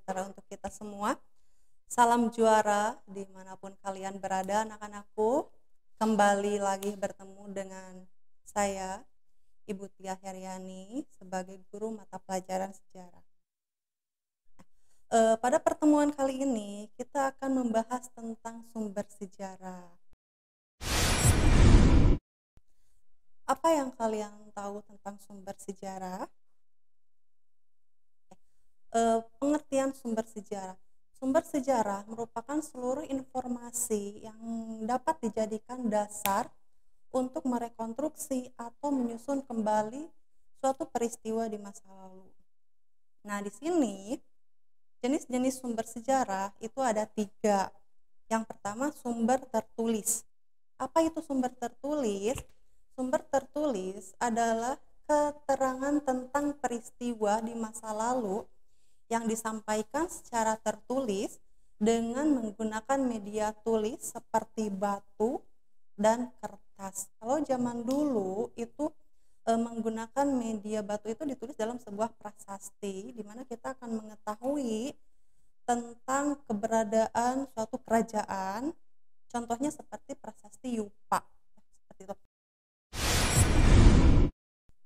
sejahtera untuk kita semua. Salam juara dimanapun kalian berada, anak-anakku. Kembali lagi bertemu dengan saya, Ibu Tia Heriani, sebagai guru mata pelajaran sejarah. Pada pertemuan kali ini, kita akan membahas tentang sumber sejarah. Apa yang kalian tahu tentang sumber sejarah? Pengertian sumber sejarah. Sumber sejarah merupakan seluruh informasi yang dapat dijadikan dasar untuk merekonstruksi atau menyusun kembali suatu peristiwa di masa lalu. Nah, di sini jenis-jenis sumber sejarah itu ada 3. Yang pertama, sumber tertulis. Apa itu sumber tertulis? Sumber tertulis adalah keterangan tentang peristiwa di masa lalu yang disampaikan secara tertulis dengan menggunakan media tulis seperti batu dan kertas. Kalau zaman dulu itu menggunakan media batu itu ditulis dalam sebuah prasasti, di mana kita akan mengetahui tentang keberadaan suatu kerajaan. Contohnya seperti prasasti Yupa, seperti itu.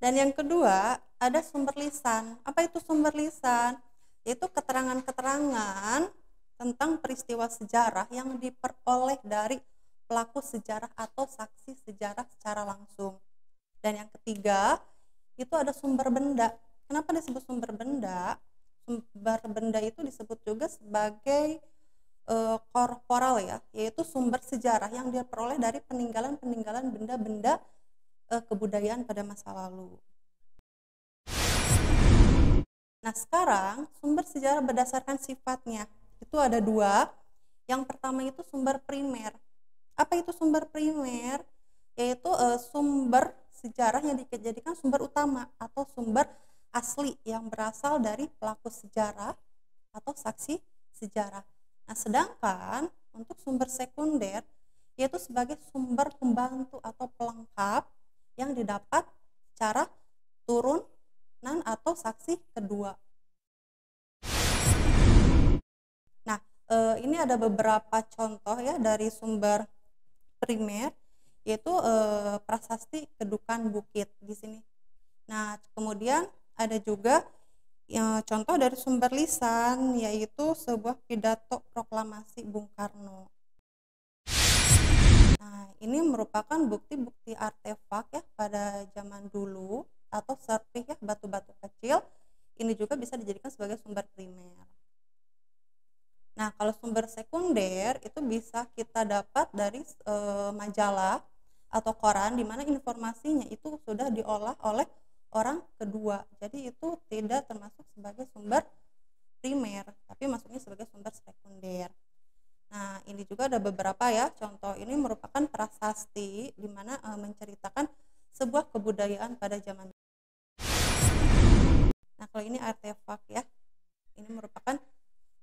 Dan yang kedua, ada sumber lisan. Apa itu sumber lisan? Yaitu keterangan-keterangan tentang peristiwa sejarah yang diperoleh dari pelaku sejarah atau saksi sejarah secara langsung. Dan yang ketiga, itu ada sumber benda. Kenapa disebut sumber benda? Sumber benda itu disebut juga sebagai korporal ya, yaitu sumber sejarah yang diperoleh dari peninggalan-peninggalan benda-benda kebudayaan pada masa lalu. Nah, sekarang sumber sejarah berdasarkan sifatnya itu ada 2. Yang pertama itu sumber primer. Apa itu sumber primer? Yaitu sumber sejarah yang dijadikan sumber utama atau sumber asli yang berasal dari pelaku sejarah atau saksi sejarah. Nah, sedangkan untuk sumber sekunder yaitu sebagai sumber pembantu atau pelengkap yang didapat secara turunan atau saksi kedua. Nah, ini ada beberapa contoh ya dari sumber primer, yaitu prasasti Kedukan Bukit di sini. Nah, kemudian ada juga contoh dari sumber lisan, yaitu sebuah pidato proklamasi Bung Karno. Nah, ini merupakan bukti-bukti artefak ya pada zaman dulu, atau serpih ya, batu-batu kecil. Ini juga bisa dijadikan sebagai sumber primer. Nah, kalau sumber sekunder itu bisa kita dapat dari majalah atau koran, di mana informasinya itu sudah diolah oleh orang kedua. Jadi itu tidak termasuk sebagai sumber primer, tapi masuknya sebagai sumber sekunder. Nah, ini juga ada beberapa ya contoh. Ini merupakan prasasti di mana menceritakan sebuah kebudayaan pada zaman. Nah, kalau ini artefak ya, ini merupakan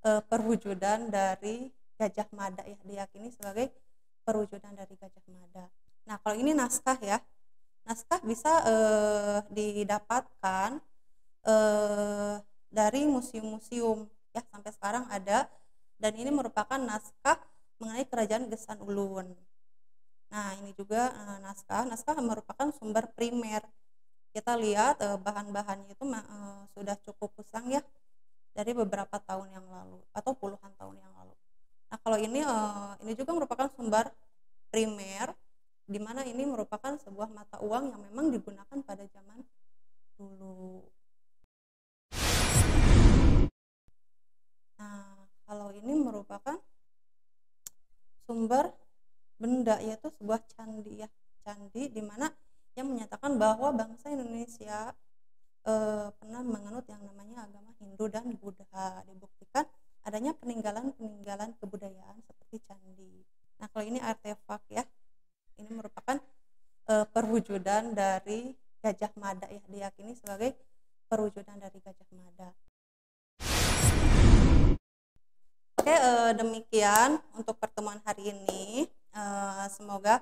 perwujudan dari Gajah Mada ya, diyakini sebagai perwujudan dari Gajah Mada. Nah, kalau ini naskah ya, naskah bisa didapatkan dari museum-museum ya, sampai sekarang ada, dan ini merupakan naskah mengenai kerajaan Gesan Ulun. Nah, ini juga naskah merupakan sumber primer. Kita lihat bahan-bahannya itu sudah cukup usang ya, dari beberapa tahun yang lalu atau puluhan tahun yang lalu. Nah, kalau ini juga merupakan sumber primer, di mana ini merupakan sebuah mata uang yang memang digunakan pada zaman dulu. Nah, kalau ini merupakan sumber benda, yaitu sebuah candi ya, candi di mana yang menyatakan bahwa bangsa Indonesia pernah menganut yang namanya agama Hindu dan Buddha. Dibuktikan adanya peninggalan-peninggalan kebudayaan seperti candi. Nah, kalau ini artefak ya, ini merupakan perwujudan dari Gajah Mada ya, diyakini sebagai perwujudan dari Gajah Mada. Oke, demikian untuk pertemuan hari ini. Semoga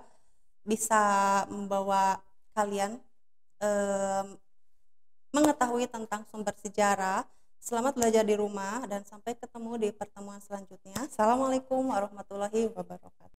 bisa membawa kalian mengetahui tentang sumber sejarah. Selamat belajar di rumah dan sampai ketemu di pertemuan selanjutnya. Assalamualaikum warahmatullahi wabarakatuh.